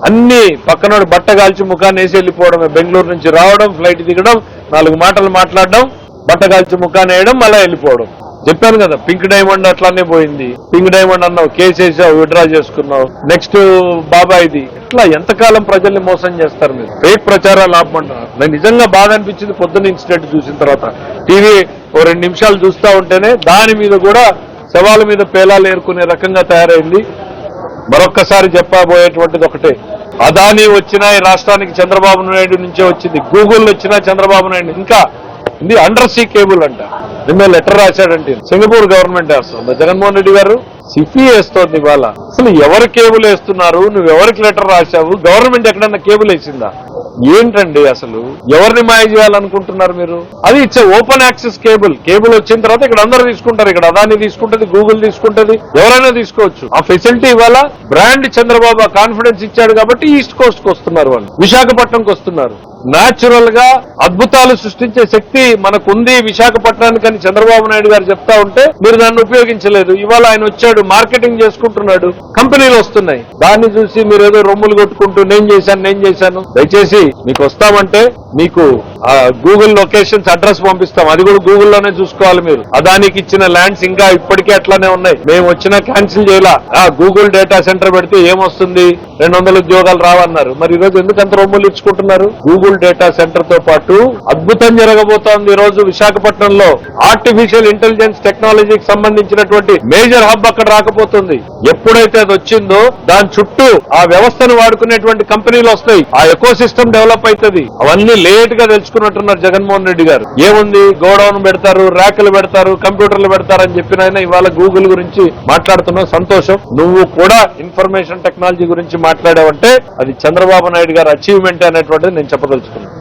అన్ని పక్కనోడు బట్ట కాల్చి ముఖాన్ని వేసి వెళ్ళిపోవడమే. బెంగళూరు నుంచి రావడం, ఫ్లైట్ దిగడం, 4 మాటలు మాట్లాడడం, బట్ట కాల్చి ముఖాన్ని వేయడం, మళ్ళా వెళ్ళిపోవడం. చెప్పాను కదా, పింక్ డైమండ్ అట్లానే పోయింది. పింక్ డైమండ్ అన్నావు, కేసు వేసావు, విత్డ్రా చేసుకున్నావు. నెక్స్ట్ బాబాయిది. ఇట్లా ఎంతకాలం ప్రజల్ని మోసం చేస్తారు మీరు? ఫేక్ ప్రచారాలు ఆపమంటున్నారు. నాకు నిజంగా బాధ అనిపించింది పొద్దున్న ఇన్సిడెంట్ చూసిన తర్వాత. టీవీ ఓ 2 నిమిషాలు చూస్తా ఉంటేనే దాని మీద కూడా శవాల మీద పేలాలు ఏరుకునే రకంగా తయారైంది. మరొక్కసారి చెప్పబోయేటువంటిది ఒకటే, అదానీ వచ్చినా ఈ రాష్ట్రానికి చంద్రబాబు నాయుడు నుంచే వచ్చింది. గూగుల్ వచ్చినా చంద్రబాబు నాయుడు. ఇంకా ఇది అండర్ సీ కేబుల్ అంట. నిన్న లెటర్ రాశాడంటే సింగపూర్ గవర్నమెంట్ వేస్తుంది, జగన్మోహన్ రెడ్డి గారు సిఫీ వేస్తోంది. ఇవాళ అసలు ఎవరు కేబుల్ వేస్తున్నారు? నువ్వు ఎవరికి లెటర్ రాశావు? గవర్నమెంట్ ఎక్కడన్నా కేబుల్ వేసిందా? ఏంటండి అసలు? ఎవరిని మాయ చేయాలనుకుంటున్నారు మీరు? అది it's open access cable. Cable వచ్చిన తర్వాత ఇక్కడ అందరూ తీసుకుంటారు. ఇక్కడ అదాని తీసుకుంటది, గూగుల్ తీసుకుంటది, ఎవరైనా తీసుకోవచ్చు. ఆ ఫెసిలిటీ ఇవాళ బ్రాండ్ చంద్రబాబు కాన్ఫిడెన్స్ ఇచ్చాడు కాబట్టి ఈస్ట్ కోస్ట్ కు వస్తున్నారు, వాళ్ళు విశాఖపట్నంకి వస్తున్నారు. న్యాచురల్ గా అద్భుతాలు సృష్టించే శక్తి మనకుంది విశాఖపట్నానికి అని చంద్రబాబు నాయుడు గారు చెప్తా ఉంటే మీరు దాన్ని ఉపయోగించలేదు. ఇవాళ ఆయన వచ్చాడు, మార్కెటింగ్ చేసుకుంటున్నాడు, కంపెనీలు వస్తున్నాయి. దాన్ని చూసి మీరు ఏదో రొమ్ములు కొట్టుకుంటూ నేను చేశాను. దయచేసి మీకు వస్తామంటే మీకు గూగుల్ లొకేషన్స్ అడ్రస్ పంపిస్తాం. అది కూడా గూగుల్లోనే చూసుకోవాలి మీరు. అదానికి ఇచ్చిన ల్యాండ్స్ ఇంకా ఇప్పటికే అట్లానే ఉన్నాయి. మేము వచ్చినా క్యాన్సిల్ చేయాల. గూగుల్ డేటా సెంటర్ పెడితే ఏమొస్తుంది? 200 ఉద్యోగాలు రావన్నారు. మరి ఈ రోజు ఎందుకు అంత రొమ్ములు ఇచ్చుకుంటున్నారు? గూగుల్ డేటా సెంటర్ తో పాటు అద్భుతం జరగబోతోంది. ఈ రోజు విశాఖపట్నంలో ఆర్టిఫిషియల్ ఇంటెలిజెన్స్ టెక్నాలజీకి సంబంధించినటువంటి మేజర్ హబ్ అక్కడ రాకపోతుంది. ఎప్పుడైతే అది వచ్చిందో దాని చుట్టూ ఆ వ్యవస్థను వాడుకునేటువంటి కంపెనీలు వస్తాయి. ఆ ఎకో సిస్టమ్ డెవలప్ అవుతుంది. అవన్నీ లేట్ గా తెలుసుకున్నట్టున్నారు జగన్మోహన్ రెడ్డి గారు. ఏముంది, గోడౌన్ పెడతారు, ర్యాకులు పెడతారు, కంప్యూటర్లు పెడతారని చెప్పిన ఆయన ఇవాళ గూగుల్ గురించి మాట్లాడుతున్నావు. సంతోషం. నువ్వు కూడా ఇన్ఫర్మేషన్ టెక్నాలజీ గురించి మాట్లాడావంటే అది చంద్రబాబు నాయుడు గారు అచీవ్మెంట్ అనేటువంటిది నేను చెప్పదలుచుకున్నాను.